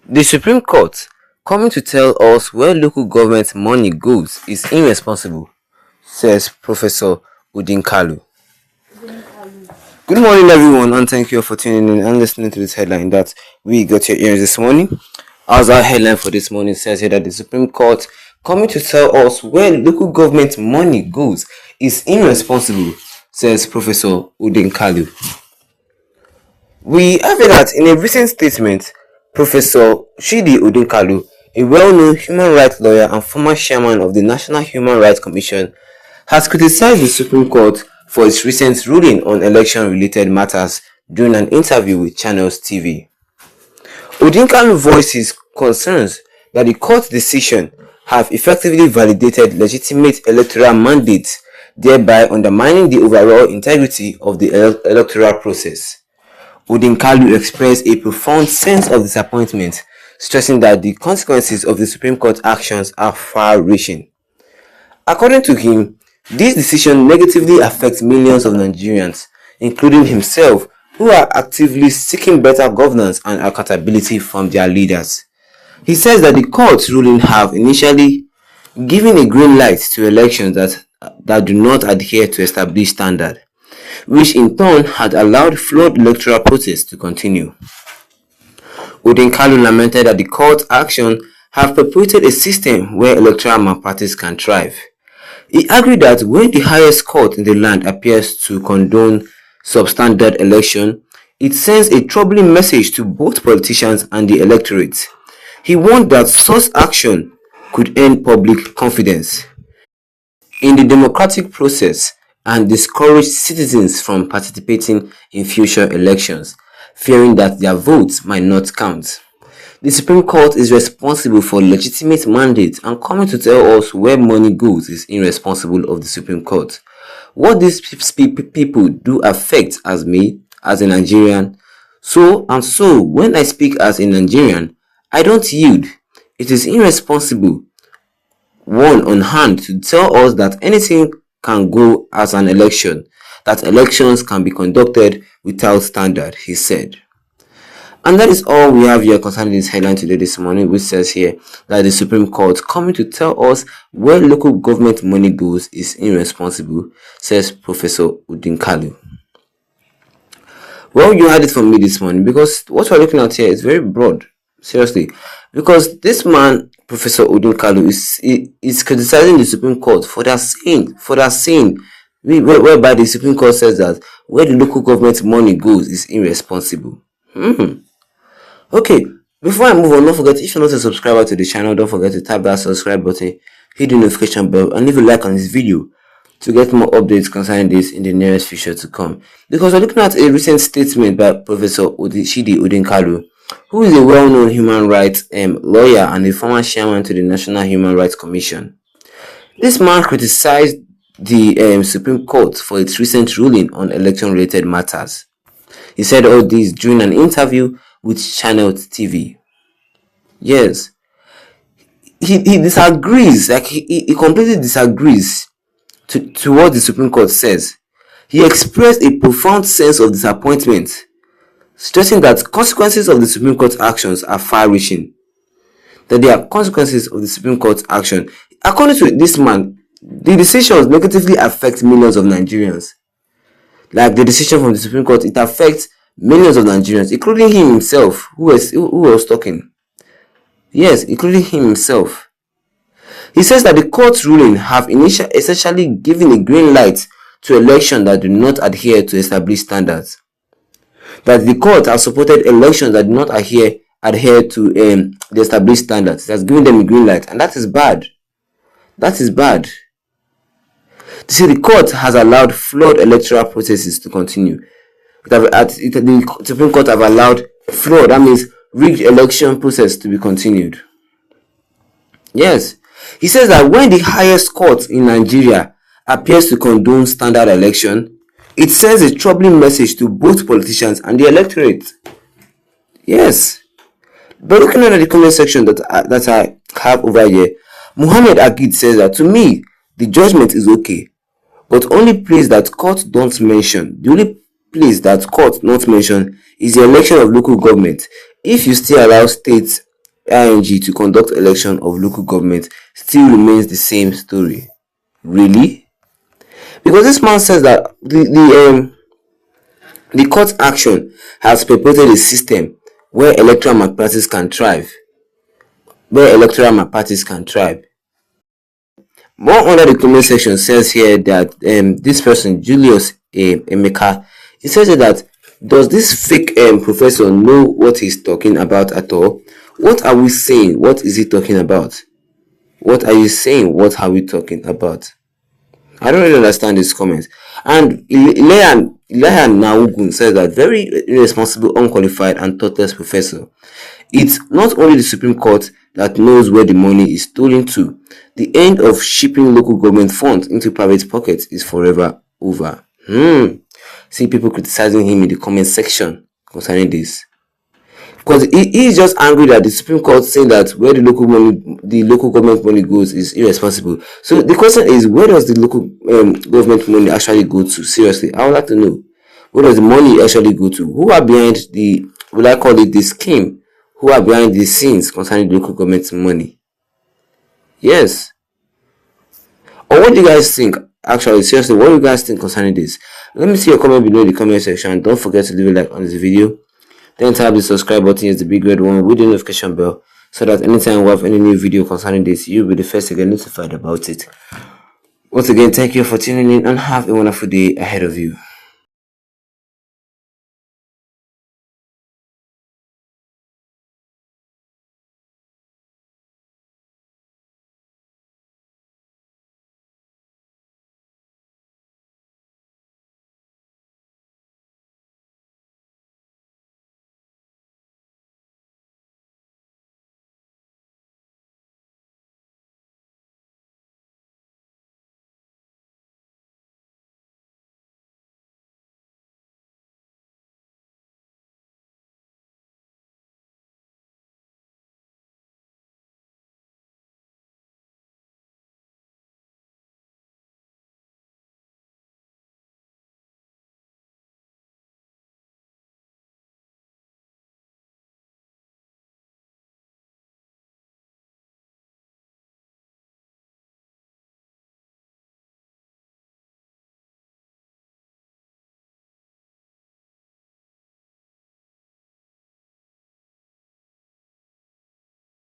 The Supreme Court, coming to tell us where local government money goes is irresponsible, says Professor Udinkalu. Good morning, everyone, and thank you for tuning in and listening to this headline that we got your ears this morning. As our headline for this morning says here that the Supreme Court, coming to tell us where local government money goes is irresponsible, says Professor Udinkalu. We have it that in a recent statement, Professor Chidi Udinkalu, a well-known human rights lawyer and former chairman of the National Human Rights Commission, has criticized the Supreme Court for its recent ruling on election-related matters during an interview with Channels TV. Udinkalu voices concerns that the court's decision have effectively validated legitimate electoral mandates, thereby undermining the overall integrity of the electoral process. Udinkalu expressed a profound sense of disappointment, stressing that the consequences of the Supreme Court actions are far-reaching. According to him, this decision negatively affects millions of Nigerians, including himself, who are actively seeking better governance and accountability from their leaders. He says that the court's ruling have initially given a green light to elections that do not adhere to established standards, which in turn had allowed flawed electoral process to continue. Udinkalu lamented that the court's action have perpetuated a system where electoral malpractice can thrive. He argued that when the highest court in the land appears to condone substandard election, it sends a troubling message to both politicians and the electorate. He warned that such action could end public confidence in the democratic process and discourage citizens from participating in future elections, fearing that their votes might not count. The Supreme Court is responsible for legitimate mandates, and coming to tell us where money goes is irresponsible of the Supreme Court. What these people do affect as me, as a Nigerian. So when I speak as a Nigerian, I don't yield. It is irresponsible, one on hand, to tell us that anything can go as an election, that elections can be conducted without standard, he said. And that is all we have here concerning this headline today this morning, which says here that the Supreme Court coming to tell us where local government money goes is irresponsible, says Professor Udinkalu. Well, you heard it from me this morning, because what we're looking at here is very broad, seriously, because this man, Professor Udinkalu, is criticizing the Supreme Court for their saying, whereby the Supreme Court says that where the local government money goes is irresponsible. Okay, before I move on, don't forget, if you're not a subscriber to the channel, don't forget to tap that subscribe button, hit the notification bell, and leave a like on this video to get more updates concerning this in the nearest future to come. Because we're looking at a recent statement by Professor Chidi Udinkalu, who is a well-known human rights lawyer and a former chairman to the National Human Rights Commission. This man criticized the Supreme Court for its recent ruling on election-related matters. He said all this during an interview with Channels TV. Yes, he disagrees, like he completely disagrees to what the Supreme Court says. He expressed a profound sense of disappointment, stressing that consequences of the Supreme Court's actions are far-reaching. That there are consequences of the Supreme Court's action. According to this man, the decisions negatively affect millions of Nigerians. Like the decision from the Supreme Court, it affects millions of Nigerians, including him himself, who was talking. Yes, including him himself. He says that the court's ruling have essentially given a green light to elections that do not adhere to established standards. That the court has supported elections that do not adhere to the established standards. It has given them a green light, and that is bad. That is bad. You see, the court has allowed flawed electoral processes to continue. The Supreme Court have allowed fraud, that means rigged election process, to be continued. Yes, he says that when the highest court in Nigeria appears to condone standard election, it sends a troubling message to both politicians and the electorate. Yes, but looking at the comment section that I have over here, Muhammad Agid says that, to me, the judgment is okay, but only please that court don't mention. The only place that court not mentioned is the election of local government. If you still allow state ING to conduct election of local government, still remains the same story. Really? Because this man says that the court action has purported a system where electoral malpractice can thrive. More under the comment section says here that this person, Julius Emeka, he says that does this fake professor know what he's talking about at all? What are we saying? What is he talking about? What are you saying? What are we talking about? I don't really understand these comments. And Ilayan Naugun says that very irresponsible, unqualified, and thoughtless professor. It's not only the Supreme Court that knows where the money is stolen to. The end of shipping local government funds into private pockets is forever over. See people criticizing him in the comment section concerning this. Because he is just angry that the Supreme Court saying that where the local government money goes is irresponsible. So the question is, where does the local government money actually go to? Seriously, I would like to know. Where does the money actually go to? Who are behind the, will I call it the scheme? Who are behind the scenes concerning the local government money? Yes. Or what do you guys think? Actually, seriously, what do you guys think concerning this? Let me see your comment below in the comment section. Don't forget to leave a like on this video. Then tap the subscribe button, is the big red one with the notification bell, so that anytime we have any new video concerning this, you'll be the first to get notified about it. Once again, thank you for tuning in and have a wonderful day ahead of you.